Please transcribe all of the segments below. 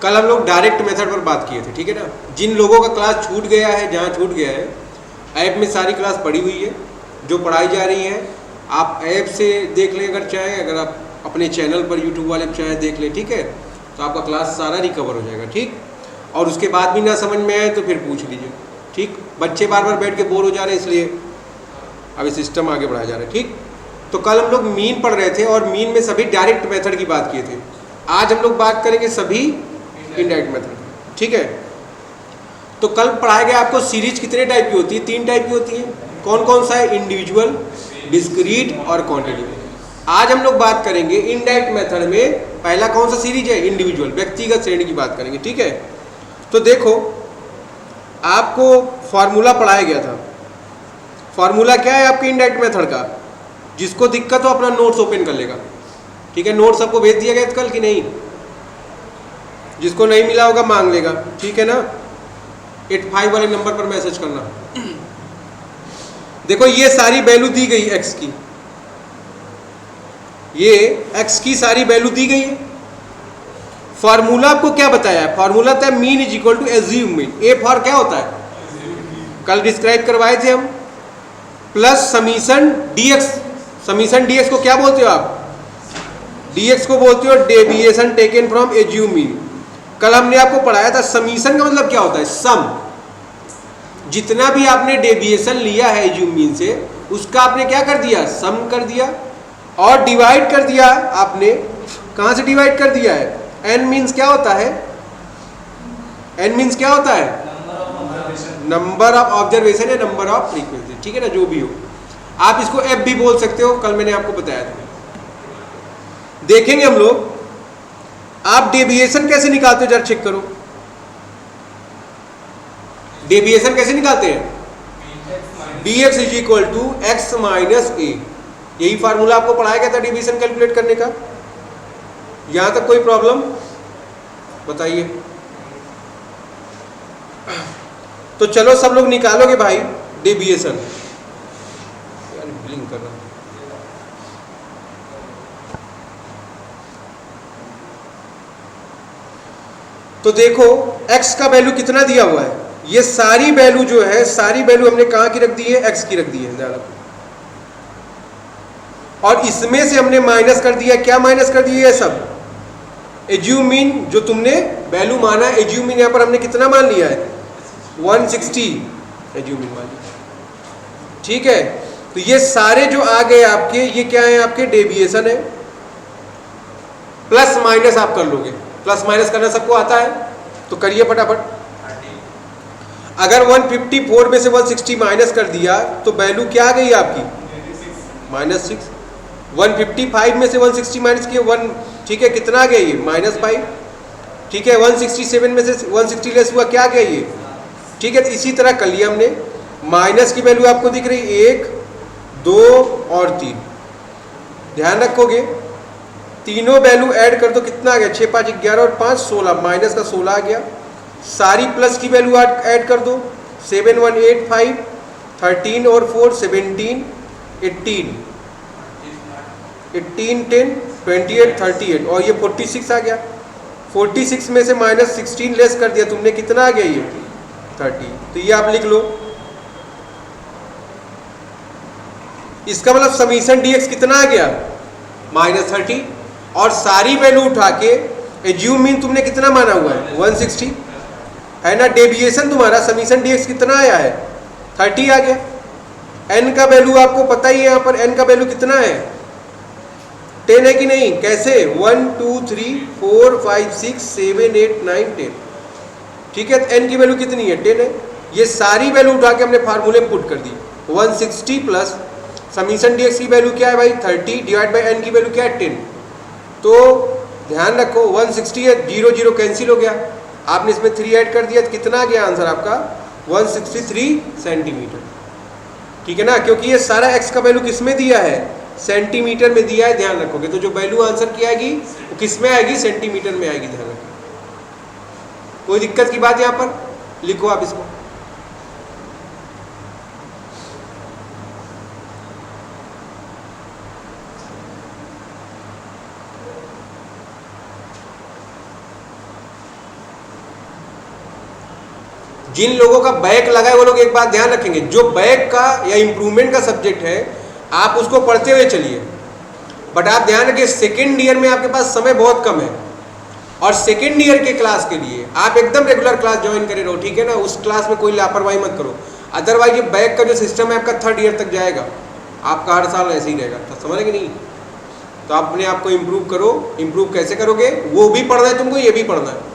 कल हम लोग डायरेक्ट मेथड पर बात किए थे, ठीक है ना। जिन लोगों का क्लास छूट गया है, जहाँ छूट गया है, ऐप में सारी क्लास पड़ी हुई है जो पढ़ाई जा रही है। आप ऐप से देख लें अगर चाहें, अगर आप अपने चैनल पर यूट्यूब वाले पे चाहें देख लें, ठीक है। तो आपका क्लास सारा रिकवर हो जाएगा, ठीक। और उसके बाद भी ना समझ में आए तो फिर पूछ लीजिए, ठीक। बच्चे बार बार बैठ के बोर हो जा रहे हैं, इसलिए अभी सिस्टम आगे बढ़ाया जा रहा है, ठीक। तो कल हम लोग मीन पढ़ रहे थे और मीन में सभी डायरेक्ट मेथड की बात किए थे। आज हम लोग बात करेंगे सभी इनडायरेक्ट मेथड, ठीक है। तो कल पढ़ाया गया आपको सीरीज कितने टाइप की होती है? 3 टाइप की होती है। कौन कौन सा है? इंडिविजुअल, डिस्क्रीट और क्वांटिटी। आज हम लोग बात करेंगे इनडायरेक्ट मेथड में पहला कौन सा सीरीज है? इंडिविजुअल, व्यक्तिगत श्रेणी की बात करेंगे, ठीक है। तो देखो, आपको फॉर्मूला पढ़ाया गया था। फॉर्मूला क्या है आपके इनडायरेक्ट मेथड का? जिसको दिक्कत हो अपना नोट्स ओपन कर लेगा, ठीक है। नोट्स सबको भेज दिया गया कल कि नहीं? जिसको नहीं मिला होगा मांग लेगा, ठीक है ना। 85 वाले नंबर पर मैसेज करना। देखो, ये सारी वैल्यू दी गई एक्स की, ये एक्स की सारी वैल्यू दी गई है। फॉर्मूला आपको क्या बताया है? फॉर्मूला था mean is equal to assume mean. A for क्या होता है? कल डिस्क्राइब करवाए थे हम, plus summation DX. Summation DX को क्या बोलते हो आप? डीएक्स को बोलते हो deviation taken from assume mean. कल हमने आपको पढ़ाया था समीशन का मतलब क्या होता है? सम। जितना भी आपने डेविएशन लिया है एज्यूम मीन से, उसका आपने क्या कर दिया? सम कर दिया और डिवाइड कर दिया। आपने कहां से डिवाइड कर दिया है? एन मीन्स क्या होता है? एन मीन्स क्या होता है? नंबर ऑफ ऑब्जर्वेशन है, नंबर ऑफ फ्रीक्वेंसी, ठीक है ना। जो भी हो, आप इसको एफ भी बोल सकते हो, कल मैंने आपको बताया था। देखेंगे हम लोग, आप डेविएशन कैसे निकालते हो जरा चेक करो। डेविएशन कैसे निकालते हैं? dx is equal to X minus A. यही फार्मूला आपको पढ़ाया गया था डेविएशन कैलकुलेट करने का। यहां तक कोई प्रॉब्लम बताइए? तो चलो सब लोग निकालोगे भाई डेविएशन। यार ब्लिंक कर रहा। तो देखो x का वैल्यू कितना दिया हुआ है। ये सारी वैल्यू जो है, सारी वैल्यू हमने कहां की रख दी है? x की रख दी है, ध्यान रखो। और इसमें से हमने माइनस कर दिया। क्या माइनस कर दिया? ये सब एज्यूम मीन जो तुमने वैल्यू माना, एज्यूम मीन यहां पर हमने कितना मान लिया है? 160 एज्यूम मीन मान लिया, ठीक है। तो ये सारे जो आ गए आपके, ये क्या है? आपके डेविएशन है। प्लस माइनस आप कर लोगे, प्लस माइनस करना सबको आता है, तो करिए फटाफट। अगर 154 में से 160 माइनस कर दिया तो वैल्यू क्या आ गई आपकी? -6। 155 में से 160 माइनस किए 1, ठीक है, कितना आ गया ये? -5, ठीक है। 167 में से 160 लेस हुआ, क्या आ गया ये? ठीक है। तो इसी तरह कर लिया हमने। माइनस की वैल्यू आपको दिख रही 1, 2 और 3। ध्यान रखोगे, तीनों वैल्यू ऐड कर दो, कितना आ गया? 6 5 11 और 5 16, माइनस का 16 आ गया। सारी प्लस की वैल्यू ऐड कर दो, 7 1 8 5, 13 और 4 17, 18 18 10 28 38 और ये 46 आ गया। 46 में से -16 लेस कर दिया तुमने, कितना आ गया ये? 30। तो ये आप लिख लो। इसका मतलब समीशन डीएक्स कितना आ गया? -30। और सारी वैल्यू उठा के एज्यूम मीन तुमने कितना माना हुआ है? 160 है ना। डेविएशन तुम्हारा समीशन डीएक्स कितना आया है? 30 आ गया। एन का वैल्यू आपको पता ही है, यहाँ पर एन का वैल्यू कितना है? 10 है कि नहीं? कैसे? 1 2 3 4 5 6 7 8 9 10, ठीक है। तो एन की वैल्यू कितनी है? 10 है। ये सारी वैल्यू उठा के हमने फार्मूले पुट कर दी। 160 प्लस समीशन डीएक्स की वैल्यू क्या है भाई? 30 डिवाइड बाई एन की वैल्यू क्या है? 10। तो ध्यान रखो 160 है, 0 0 कैंसिल हो गया। आपने इसमें 3 ऐड कर दिया तो कितना आ गया आंसर आपका? 163 सेंटीमीटर, ठीक है ना। क्योंकि ये सारा एक्स का वैल्यू किस में दिया है? सेंटीमीटर में दिया है। ध्यान रखोगे तो जो वैल्यू आंसर की आएगी वो किस में आएगी? सेंटीमीटर में आएगी। ध्यान रखो, कोई दिक्कत की बात यहाँ पर? लिखो आप इसको। जिन लोगों का बैक लगा है वो लोग एक बात ध्यान रखेंगे, जो बैक का या इम्प्रूवमेंट का सब्जेक्ट है आप उसको पढ़ते हुए चलिए, बट आप ध्यान रखिए सेकेंड ईयर में आपके पास समय बहुत कम है, और सेकेंड ईयर के क्लास के लिए आप एकदम रेगुलर क्लास ज्वाइन करे रहो, ठीक है ना। उस क्लास में कोई लापरवाही मत करो, अदरवाइज ये बैक का जो सिस्टम है आपका थर्ड ईयर तक जाएगा, आपका हर साल ऐसे ही रहेगा, तो समझ कि नहीं। तो आप अपने आप को इम्प्रूव करो। इम्प्रूव कैसे करोगे, वो भी पढ़ना है तुमको, ये भी पढ़ना है।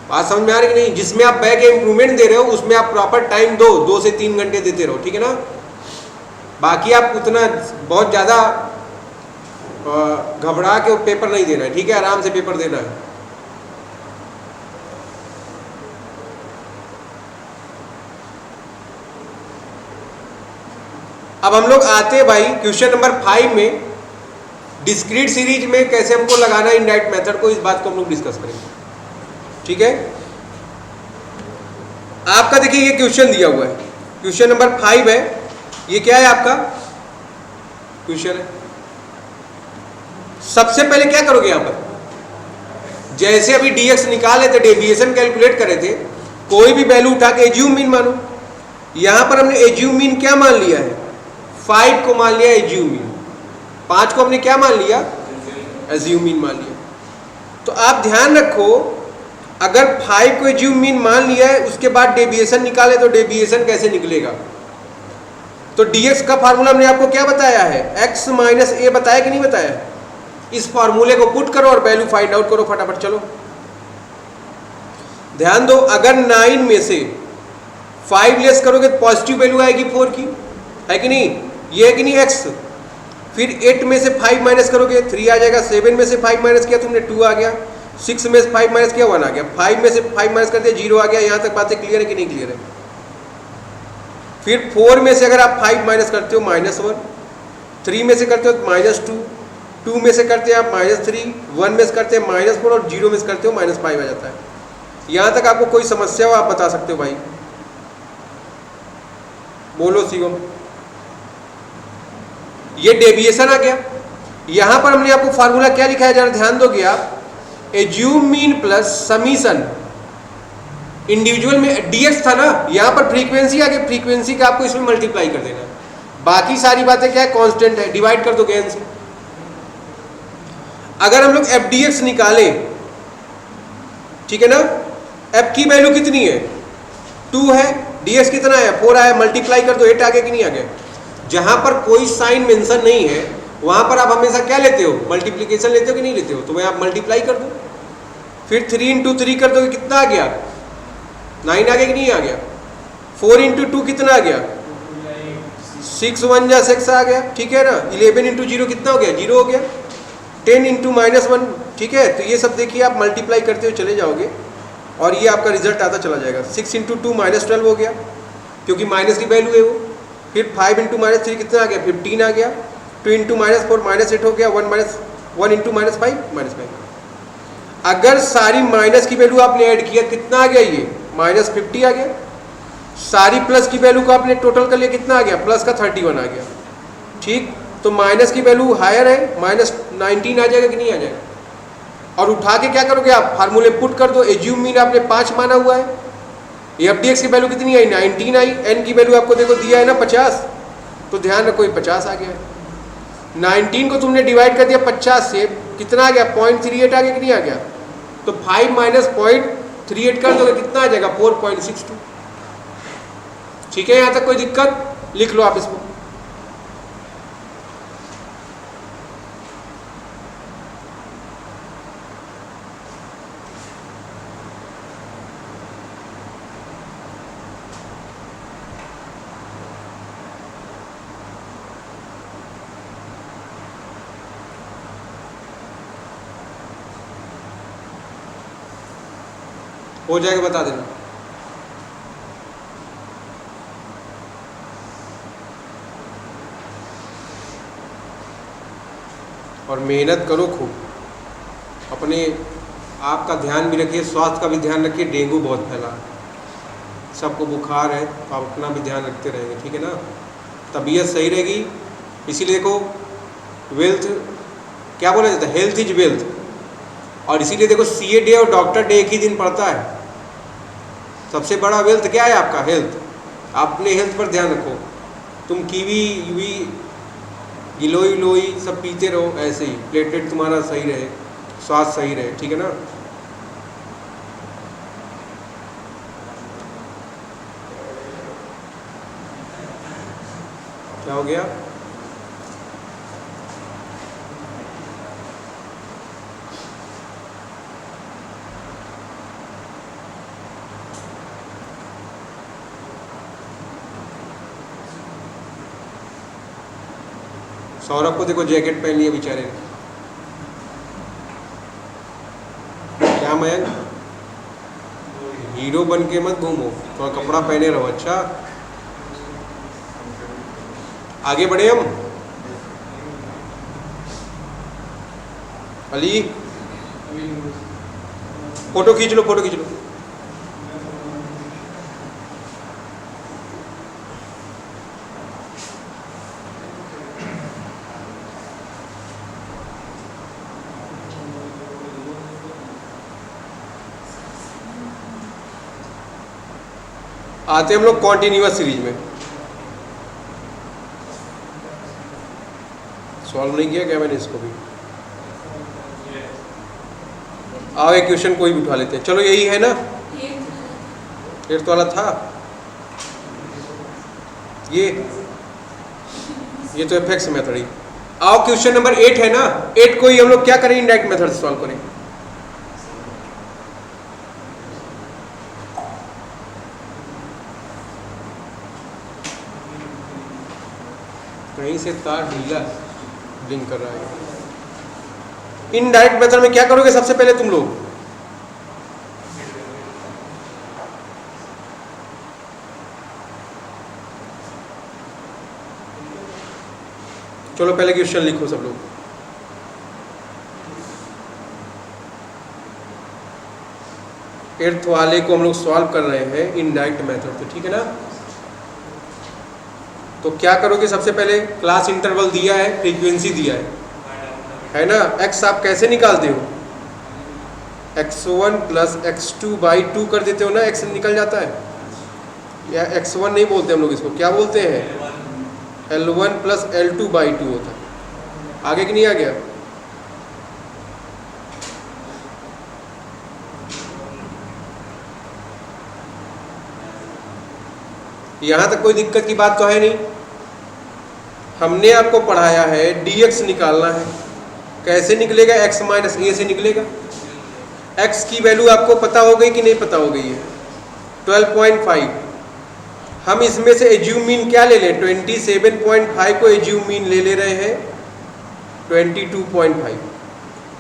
बात समझ में आ रही कि नहीं। जिसमें आप बैक इम्प्रूवमेंट दे रहे हो उसमें आप प्रॉपर टाइम दो, 2 से 3 घंटे देते रहो, ठीक है ना। बाकी आप उतना बहुत ज़्यादा घबरा के पेपर नहीं देना है, ठीक है, आराम से पेपर देना है। अब हम लोग आते हैं भाई क्वेश्चन नंबर 5 में, डिस्क्रीट सीरीज में कैसे हमको लगाना है इनडायरेक्ट मेथड को, इस बात को हम लोग डिस्कस करेंगे, ठीक है। आपका देखिए ये क्वेश्चन दिया हुआ है, क्वेश्चन नंबर 5 है, ये क्या है आपका क्वेश्चन है। सबसे पहले क्या करोगे यहां पर, जैसे अभी dx निकाले थे, डेविएशन कैलकुलेट करे थे, कोई भी वैल्यू उठा के एज्यूम मीन मानो। यहां पर हमने एज्यूम मीन क्या मान लिया है, 5 को मान लिया एज्यूम मीन, 5 को हमने क्या मान लिया, एज्यूम मीन मान लिया। तो आप ध्यान रखो, अगर 5 को एज्यूम मीन मान लिया है, उसके बाद डेविएशन निकाले तो डेविएशन कैसे निकलेगा। तो dx का फार्मूला हमने आपको क्या बताया है, x माइनस ए बताया कि नहीं बताया। इस फार्मूले को पुट करो और वैल्यू फाइंड आउट करो फटाफट। चलो ध्यान दो, अगर 9 में से 5 लेस करोगे तो पॉजिटिव वैल्यू आएगी 4 की, है कि नहीं, ये है कि नहीं x। फिर 8 में से 5 माइनस करोगे 3 आ जाएगा, 7 में से 5 माइनस किया तुमने 2 आ गया, 6 में से 5 माइनस किया 1 आ गया, 5 में से 5 माइनस करते 0 आ गया। यहां तक बातें क्लियर है कि नहीं क्लियर है। फिर 4 में से अगर आप 5 माइनस करते हो -1, 3 में से करते हो -2, 2 में से करते हैं आप -3, 1 में से करते हैं -4 और 0 में से करते हो -5 आ जाता है। यहां तक आपको कोई समस्या हो आप बता सकते हो भाई, बोलो शिवम। ये डेविएशन आ गया। यहां पर हमने आपको फार्मूला क्या लिखा है, जरा ध्यान दोगे आप, assume mean plus summation, individual में dx था ना, यहां पर फ्रीक्वेंसी आ गई, फ्रीक्वेंसी का आपको इसमें मल्टीप्लाई कर देना है। बाकी सारी बातें क्या है, कांस्टेंट है, डिवाइड कर दो n से। अगर हम लोग एफ डी एक्स निकाले, ठीक है ना, f की वैल्यू कितनी है 2 है, dx कितना है 4 आया, मल्टीप्लाई कर दो 8 आ गया कि नहीं आ गया। जहां पर कोई साइन मेंशन नहीं है वहां पर आप हमेशा क्या लेते हो, मल्टीप्लिकेशन लेते हो कि नहीं लेते हो, तो मैं आप मल्टीप्लाई कर दो। फिर 3 इंटू 3 कर दो, कितना आ गया 9 आ गया कि नहीं आ गया। 4 इंटू 2 कितना आ गया 6, 1 जा 6 आ गया, ठीक है ना। 11 इंटू 0 कितना हो गया 0 हो गया। 10 इंटू -1, ठीक है। तो ये सब देखिए आप मल्टीप्लाई करते हुए चले जाओगे और ये आपका रिजल्ट आता चला जाएगा। 6 इंटू 2 -12 हो गया, क्योंकि माइनस की वैल्यू है वो। फिर 5 इंटू -3 कितना आ गया 15 आ गया। 2 इंटू -4 -8 हो गया। 1 इंटू -5 -5। अगर सारी माइनस की वैल्यू आपने ऐड किया कितना आ गया, ये -50 आ गया। सारी प्लस की वैल्यू को आपने टोटल कर लिया, कितना आ गया प्लस का 31 आ गया, ठीक। तो माइनस की वैल्यू हायर है, -19 आ जाएगा कि नहीं आ जाएगा। और उठा के क्या करोगे आप, फार्मूले पुट कर दो। एज्यूम मीन आपने 5 माना हुआ है, एफ डी एक्स की वैल्यू कितनी आई 19 आई, एन की वैल्यू आपको देखो दिया है ना 50, तो ध्यान रखो ये 50 आ गया है। 19 को तुमने डिवाइड कर दिया 50 से, कितना आ गया 0.38 आ गया कि नहीं आ गया। तो 5 माइनस 0.38 कर दोगे कितना आ जाएगा 4.62, ठीक है। यहाँ तक कोई दिक्कत, लिख लो आप इसको। हो जाएगा बता देना। और मेहनत करो खूब, अपने आप का ध्यान भी रखिए, स्वास्थ्य का भी ध्यान रखिए। डेंगू बहुत फैला है, सबको बुखार है, तो आप अपना भी ध्यान रखते रहेंगे, ठीक है ना। तबीयत सही रहेगी, इसीलिए देखो वेल्थ क्या बोला जाता है, हेल्थ इज वेल्थ। और इसीलिए देखो CA डे और डॉक्टर डे एक ही दिन पड़ता है, सबसे बड़ा वेल्थ क्या है आपका? हेल्थ। आप अपने हेल्थ पर ध्यान रखो। तुम कीवी यूवी गिलोई लोई सब पीते रहो, ऐसे ही प्लेटलेट तुम्हारा सही रहे, स्वास्थ्य सही रहे, ठीक है ना। क्या हो गया? सौरभ को देखो जैकेट पहन लिया बेचारे ने। क्या मयंक, हीरो बन के मत घूमो, थोड़ा कपड़ा पहने रहो। अच्छा आगे बढ़े हम। अली फोटो खींच लो, फोटो खींच लो। आते हम लोग कॉन्टिन्यूअस सीरीज में। सॉल्व नहीं किया क्या मैंने इसको भी? आओ एक क्वेश्चन कोई भी उठा लेते हैं। चलो यही है ना, 8th वाला था ये तो एफएक्स मेथड ही। आओ क्वेश्चन नंबर 8 है ना, 8 को ही हम लोग क्या करें, इनडायरेक्ट मेथड से सॉल्व करें। कहीं से तार ढीला ब्लिंक कर रहा है। इनडायरेक्ट मेथड में क्या करोगे सबसे पहले तुम लोग? चलो पहले क्वेश्चन लिखो सब लोग। एट्थ वाले को हम लोग सॉल्व कर रहे हैं इनडायरेक्ट मेथड से, ठीक है ना। तो क्या करोगे सबसे पहले? क्लास इंटरवल दिया है, फ्रीक्वेंसी दिया है ना। एक्स आप कैसे निकालते हो? x1 प्लस x2 बाई 2 कर देते हो ना, x निकल जाता है। या x1 नहीं बोलते हम लोग, इसको क्या बोलते हैं? L1 प्लस L2 बाई 2 होता है। आगे कि नहीं आ गया? यहां तक कोई दिक्कत की बात तो है नहीं। हमने आपको पढ़ाया है dx निकालना है। कैसे निकलेगा? x माइनस ए से निकलेगा। x की वैल्यू आपको पता हो गई कि नहीं पता हो गई है? 12.5। हम इसमें से एज्यूम मीन क्या ले लें? 27.5 को एज्यूम मीन ले रहे हैं 22.5।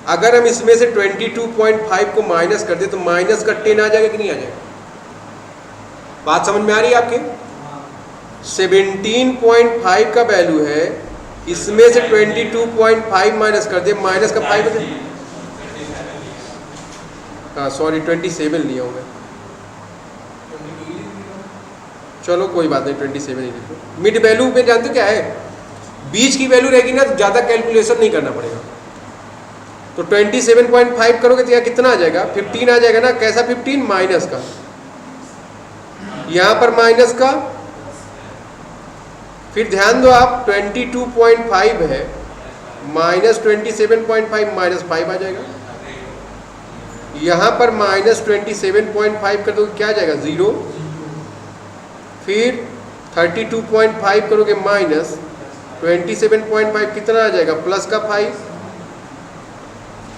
अगर हम इसमें से 22.5 को माइनस कर दे तो माइनस का 10 आ जाएगा कि नहीं आ जाएगा? बात समझ में आ रही है आपके? 17.5 का वैल्यू है, इसमें से 22.5 माइनस कर दे, माइनस का 5 बचे। हाँ सॉरी 27 लिया हूँ मैं। चलो कोई बात नहीं, 27 ही लिखो। मिड वैल्यू पे जानते हो क्या है? बीच की वैल्यू रहेगी ना तो ज़्यादा कैलकुलेशन नहीं करना पड़ेगा। तो 27.5 करोगे तो यहाँ कितना आ जाएगा? 15 आ जाएगा ना। कैसा 15? माइनस का। यहाँ पर माइनस का, फिर ध्यान दो आप 22.5 है, माइनस 27.5 माइनस 5 आ जाएगा। यहाँ पर माइनस 27.5 कर दोगे क्या आ जाएगा? 0। फिर 32.5 करोगे माइनस 27.5 कितना आ जाएगा? प्लस का 5।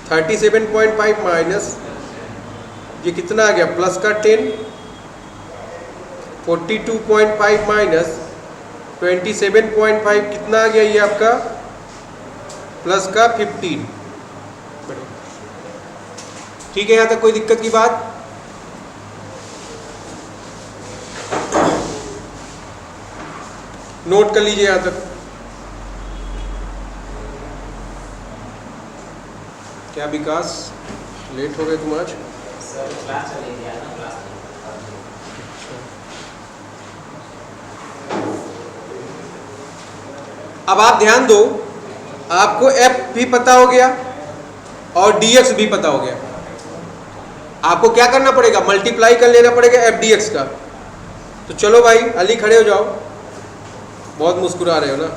37.5 माइनस ये कितना आ गया? प्लस का 10। 42.5 माइनस 27.5 कितना आ गया? ये आपका प्लस का 15। ठीक है, यहाँ तक कोई दिक्कत की बात? नोट कर लीजिए यहाँ तक। क्या विकास, लेट हो गए तुम आज? अब आप ध्यान दो, आपको f भी पता हो गया और dx भी पता हो गया। आपको क्या करना पड़ेगा, मल्टीप्लाई कर लेना पड़ेगा एफ डी एक्स का। तो चलो भाई अली खड़े हो जाओ, बहुत मुस्कुरा रहे हो ना।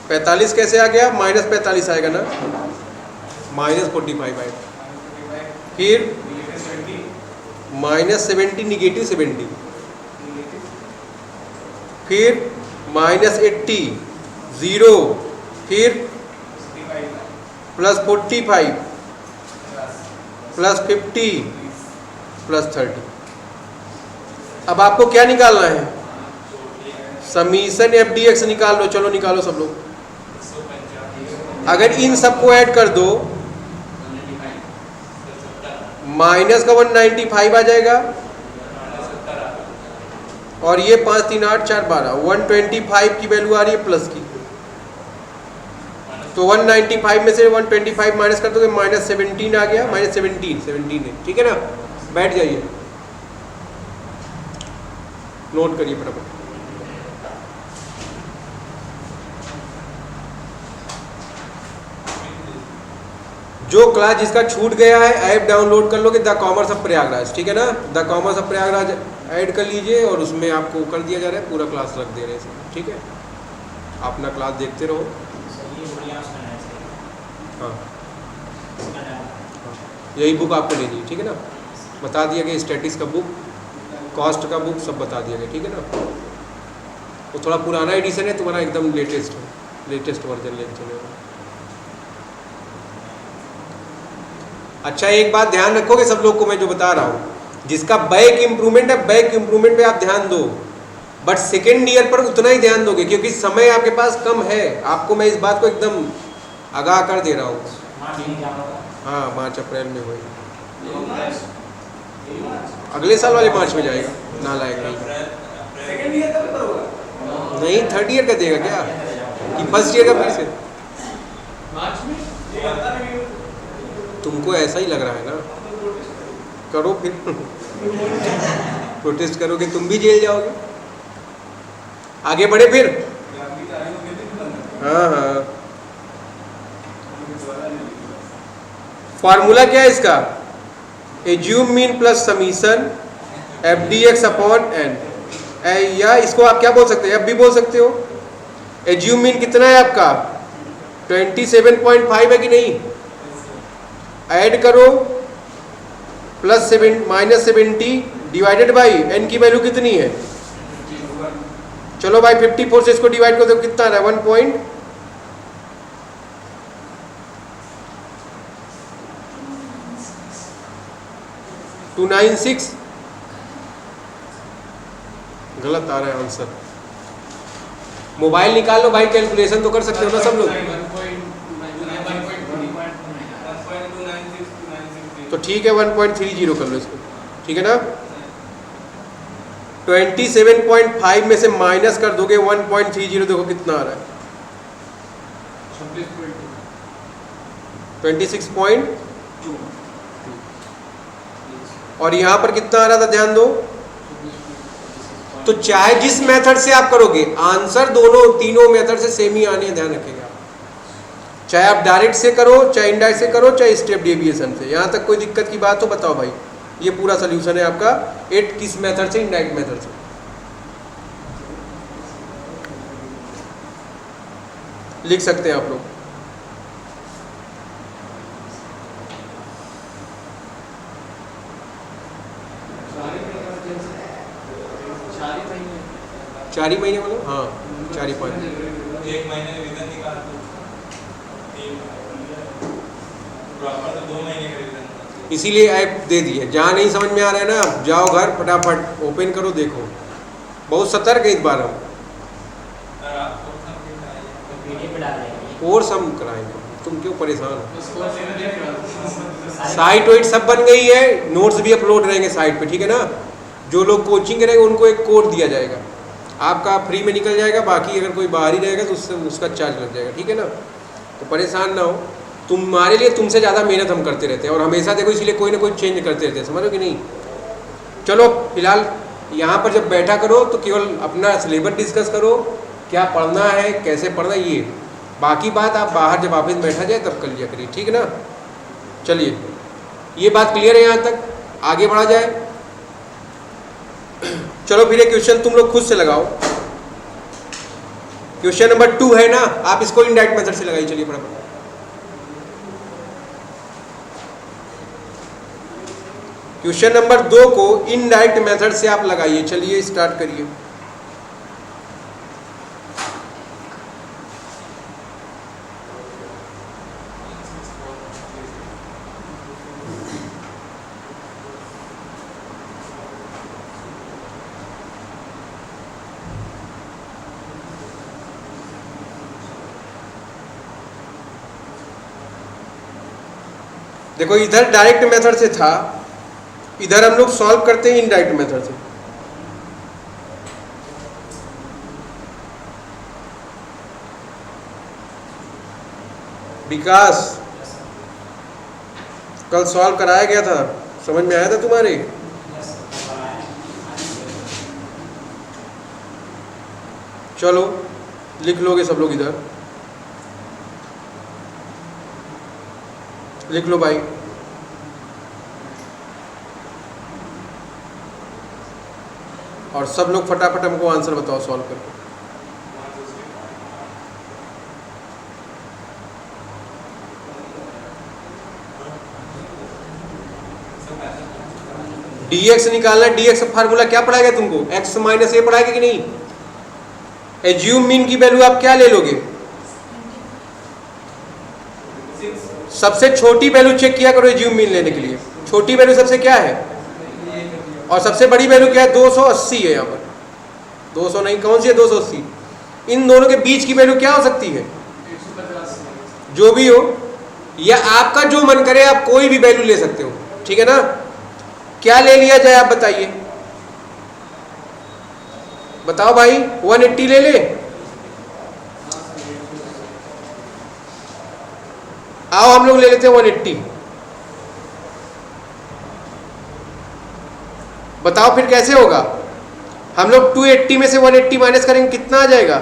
45 कैसे आ गया, -45 आएगा ना, -45 आएगा। फिर -70 निगेटिव 70, फिर -80 0, फिर +45 +50 +30। अब आपको क्या निकालना है, समीशन एफ डी एक्स निकाल लो। चलो निकालो सब लोग। अगर इन सबको ऐड कर दो, माइनस का 195 आ जाएगा, और ये 5 3 8 4 12 125 की वैल्यू आ रही है प्लस की। तो 195 में से 125 माइनस कर दोगे, -17 आ गया, -17 है, ठीक है ना। बैठ जाइए, नोट करिए फटाफट। जो क्लास जिसका छूट गया है ऐप डाउनलोड कर लोगे, द कॉमर्स ऑफ प्रयागराज, ठीक है ना। The commerce of Prayagraj add कर लीजिए और उसमें आपको कर दिया जा रहा है, पूरा क्लास रख दे रहे हैं, ठीक है। अपना क्लास देखते रहो। हाँ, यही बुक आपको लेनी है, ठीक है ना। बता दिया गया स्टैटिक्स का बुक, कॉस्ट का बुक सब बता दिया गया, ठीक है ना। वो थोड़ा पुराना एडिशन है, तुम्हारा एकदम लेटेस्ट वर्जन ले चले। अच्छा, एक बात ध्यान रखोगे सब लोग को मैं जो बता रहा हूँ, जिसका बैक इम्प्रूवमेंट है, बैक इम्प्रूवमेंट पे आप ध्यान दो, बट सेकेंड ईयर पर उतना ही ध्यान दोगे क्योंकि समय आपके पास कम है। आपको मैं इस बात को एकदम आगाह कर दे रहा हूँ। हाँ, मार्च अप्रैल में होगी, अगले साल वाले मार्च में जाएगा। नालायक नहीं, थर्ड ईयर का देगा क्या कि फर्स्ट ईयर का फिर से? तुमको ऐसा ही लग रहा है ना, करो फिर प्रोटेस्ट करोगे तुम भी जेल जाओगे। आगे बढ़े फिर। हाँ हाँ, फॉर्मूला क्या है इसका, assume mean plus summation F D X upon N, या इसको आप क्या बोल सकते हैं, एफ भी बोल सकते हो। एज्यूम मीन कितना है आपका 27.5 है कि नहीं, ऐड करो -70 डिवाइडेड बाई एन की वैल्यू कितनी है। चलो भाई 54 से इसको डिवाइड कर दो, कितना आ रहा है 1.296। गलत आ रहा है आंसर। मोबाइल निकाल लो भाई, कैलकुलेशन तो कर सकते हो ना सब लोग। तो ठीक है 1.30 कर लो इसको, ठीक है ना। 27.5 में से माइनस कर दोगे 1.30, देखो कितना आ रहा है 26.2। और यहां पर कितना आ रहा था ध्यान दो। तो चाहे जिस मेथड से आप करोगे, आंसर दोनों तीनों मेथड से सेम ही आने, ध्यान रखिएगा। चाहे आप डायरेक्ट से करो, चाहे इनडायरेक्ट से करो, चाहे स्टेप डेविएशन से। यहां तक कोई दिक्कत की बात हो बताओ भाई। ये पूरा सोल्यूशन है आपका, एट किस मेथड से, इनडायरेक्ट मेथड से। लिख सकते हैं आप लोग। चार ही महीने मतलब, हाँ 4 ही 5 एक महीने रिवीजन निकाल दो, प्रॉपर तो 2 महीने का रिवीजन। इसीलिए ऐप दे दी है। जहाँ नहीं समझ में आ रहा है ना, जाओ घर फटाफट ओपन करो, देखो। बहुत सतर्क है इस बार हम, कोर्स हम कराएंगे, तुम क्यों परेशान हो। साइट वाइट सब बन गई है, नोट्स भी अपलोड रहेंगे साइट पे, ठीक है ना। जो लोग कोचिंग करेंगे उनको एक कोड दिया जाएगा, आपका फ्री में निकल जाएगा। बाकी अगर कोई बाहर ही रहेगा तो उससे उसका चार्ज लग जाएगा, ठीक है ना। तो परेशान ना हो, तुम्हारे लिए तुमसे ज़्यादा मेहनत हम करते रहते हैं और हमेशा देखो, इसीलिए कोई ना कोई चेंज करते रहते हैं, समझो कि नहीं। चलो फिलहाल यहाँ पर जब बैठा करो तो केवल अपना सिलेबस डिस्कस करो, क्या पढ़ना है, कैसे पढ़ना है, ये बाकी बात आप बाहर जब ऑफिस में बैठा जाए तब कर लिया करिए, ठीक है ना। चलिए, ये बात क्लियर है, यहाँ तक आगे बढ़ा जाए। चलो फिर एक क्वेश्चन तुम लोग खुद से लगाओ। क्वेश्चन नंबर 2 है ना, आप इसको इनडायरेक्ट मेथड से लगाइए। चलिए फटाफट। क्वेश्चन नंबर 2 को इनडायरेक्ट मेथड से आप लगाइए। चलिए स्टार्ट करिए। देखो, इधर डायरेक्ट मेथड से था, इधर हम लोग सॉल्व करते हैं इनडायरेक्ट मेथड से। विकास, कल सॉल्व कराया गया था, समझ में आया था तुम्हारे? चलो लिख लोगे सब लोग, इधर लिख लो भाई। और सब लोग फटाफट हमको आंसर बताओ सॉल्व करके। dx निकालना है। dx का फार्मूला क्या पढ़ाएगा तुमको? x माइनस ए पढ़ाएगा कि नहीं? एज्यूम मीन की वैल्यू आप क्या ले लोगे? सबसे छोटी वैल्यू चेक किया करो एज्यूम मीन लेने के लिए। छोटी वैल्यू सबसे क्या है और सबसे बड़ी वैल्यू क्या है? 280 है। यहाँ पर 200 नहीं, कौन सी है? 280। इन दोनों के बीच की वैल्यू क्या हो सकती है? जो भी हो, या आपका जो मन करे आप कोई भी वैल्यू ले सकते हो, ठीक है ना? क्या ले लिया जाए आप बताइए, बताओ भाई। 180 ले ले? आओ हम लोग ले लेते हैं 180। बताओ फिर कैसे होगा? हम लोग 280 में से 180 माइनस करेंगे, कितना आ जाएगा?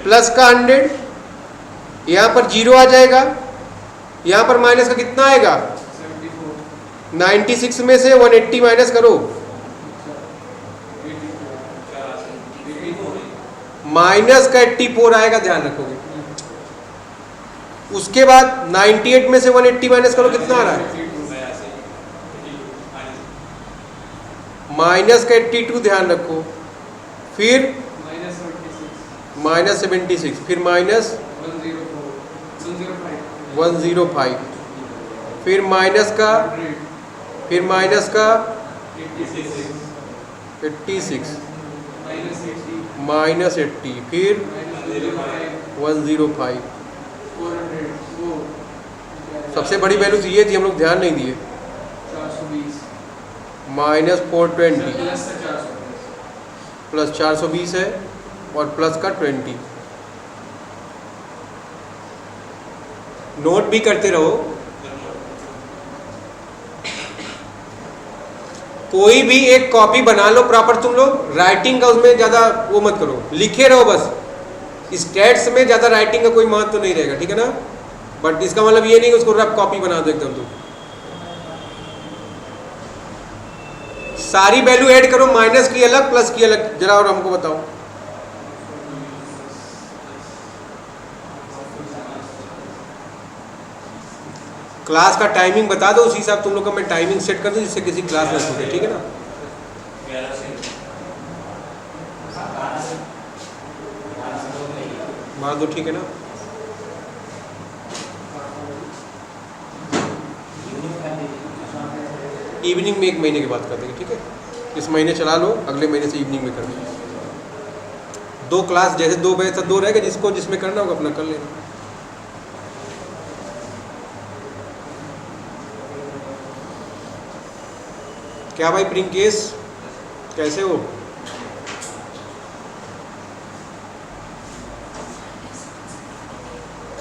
प्लस का 100, यहां पर 0 आ जाएगा, यहां पर माइनस का कितना आएगा? 96 में से 180 माइनस करो, माइनस का 84 आएगा, ध्यान रखोगे। उसके बाद 98 में से 180 माइनस करो, कितना आ रहा है? माइनस का 82, ध्यान रखो। फिर माइनस 76, फिर माइनस 105, फिर माइनस का 86, माइनस 80, फिर 105। सबसे बड़ी वैल्यू ये थी, हम लोग ध्यान नहीं दिए। माइनस 420 प्लस 420 है और प्लस का 20। नोट भी करते रहो। कोई भी एक कॉपी बना लो प्रॉपर तुम लोग। राइटिंग का उसमें ज़्यादा वो मत करो, लिखे रहो बस। स्टेट्स में ज़्यादा राइटिंग का कोई महत्व नहीं रहेगा, ठीक है ना? बट इसका मतलब ये नहीं कि उसको रफ कॉपी बना दो एकदम। तुम सारी वैल्यू ऐड करो, माइनस की अलग, प्लस की अलग। जरा और हमको बताओ। क्लास का टाइमिंग बता दो, उसी हिसाब तुम लोग का मैं टाइमिंग सेट कर दूं, जिससे किसी क्लास में छूटे, ठीक है ना? मार दो, ठीक है ना? इवनिंग में 1 महीने के बाद कर देंगे, ठीक है? इस महीने चला लो, अगले महीने से इवनिंग में कर देंगे। 2 क्लास, जैसे 2 बजे तक 2 रहेगा, जिसको जिसमें करना होगा अपना कर लेना। क्या भाई प्रिंकेश, कैसे हो?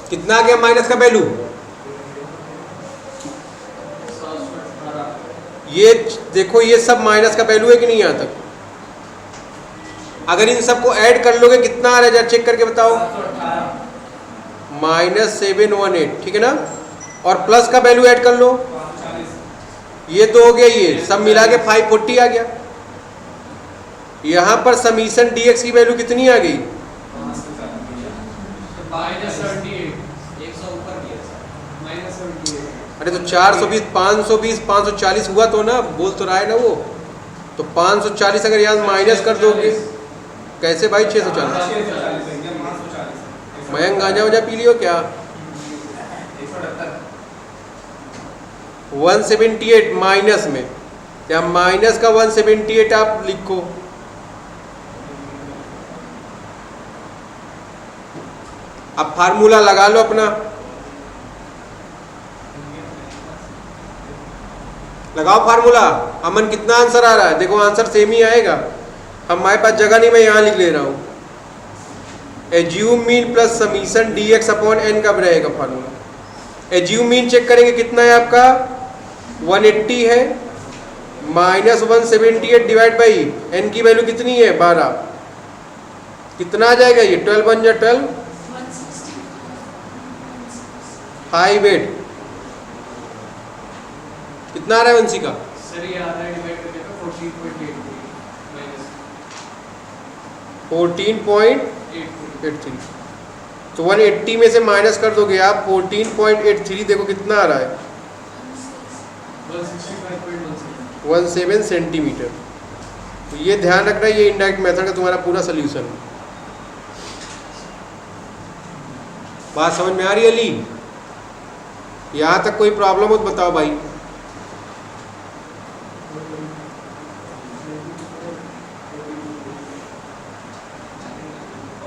कितना आ गया माइनस का वैल्यू? ये देखो, ये सब माइनस का वैल्यू है कि नहीं यहाँ तक? अगर इन सबको ऐड कर लोगे कितना आ रहा है, जरा चेक करके बताओ। -718, ठीक है ना? और प्लस का वैल्यू ऐड कर लो, 540 ये तो हो गया, ये सब मिला के 540 आ गया। यहाँ पर समीशन dx की वैल्यू कितनी आ गई? अरे तो 420 520 540 हुआ तो ना, बोल तो रहा है ना वो, तो 540 अगर यहाँ माइनस कर दोगे, कैसे भाई 640? मयंक गांजा वजा पी लियो क्या? 178 माइनस में, या माइनस का 178 आप लिखो। अब फार्मूला लगा लो अपना, लगाओ फार्मूला। अमन कितना आंसर आ रहा है? देखो आंसर सेम ही आएगा, हमारे पास जगह नहीं, मैं यहाँ लिख ले रहा हूँ। Assume mean plus summation dx upon n कब रहेगा फार्मूला? एज्यूम मीन चेक करेंगे कितना है आपका, 180 है, माइनस 178 डिवाइड बाई n की वैल्यू कितनी है 12, कितना आ जाएगा ये? 12 बन जा 12, 58 कितना आ रहा है वंशी का? सर ये आ रहा है डिवाइड करने पे 14.83 माइनस 14.83, तो 180 में से माइनस कर दोगे आप 14.83, देखो कितना आ रहा है? 17 सेंटीमीटर। तो ये ध्यान रखना, ये इनडायरेक्ट मेथड का तुम्हारा पूरा सोल्यूशन है। बात समझ में आ रही है अली? यहाँ तक कोई प्रॉब्लम हो तो बताओ भाई।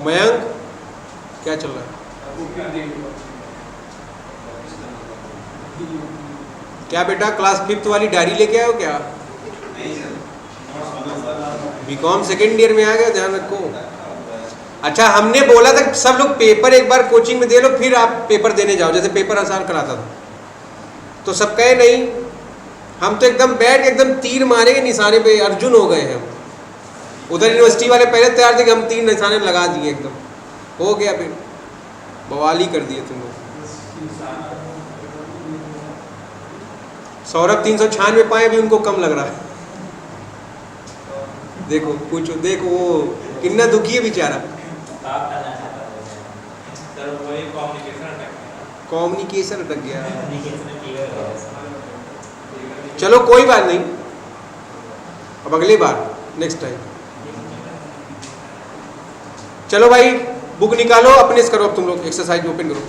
मयंक क्या चल रहा है? क्या बेटा क्लास 5th वाली डायरी लेके आए हो क्या? बीकॉम सेकेंड ईयर में आ गए, ध्यान रखो। अच्छा, हमने बोला था सब लोग पेपर एक बार कोचिंग में दे लो, फिर आप पेपर देने जाओ, जैसे पेपर आसान कराता था। तो सब कहे नहीं, हम तो एकदम बैठ के एकदम तीर मारेंगे निशाने पे, अर्जुन हो गए हैं हम। उधर यूनिवर्सिटी वाले पहले तैयार थे कि हम 3 निशाने लगा दिए, एकदम हो गया, फिर बवाली कर दिए तुम लोग। सौरभ 396 पाए भी उनको कम लग रहा है। देखो पूछो, देखो वो कितना दुखी है बेचारा। कम्युनिकेशन अटक गया। चलो कोई बात नहीं, अब अगली बार नेक्स्ट टाइम। चलो भाई बुक निकालो, अपने से करो अब तुम लोग, एक्सरसाइज ओपन करो।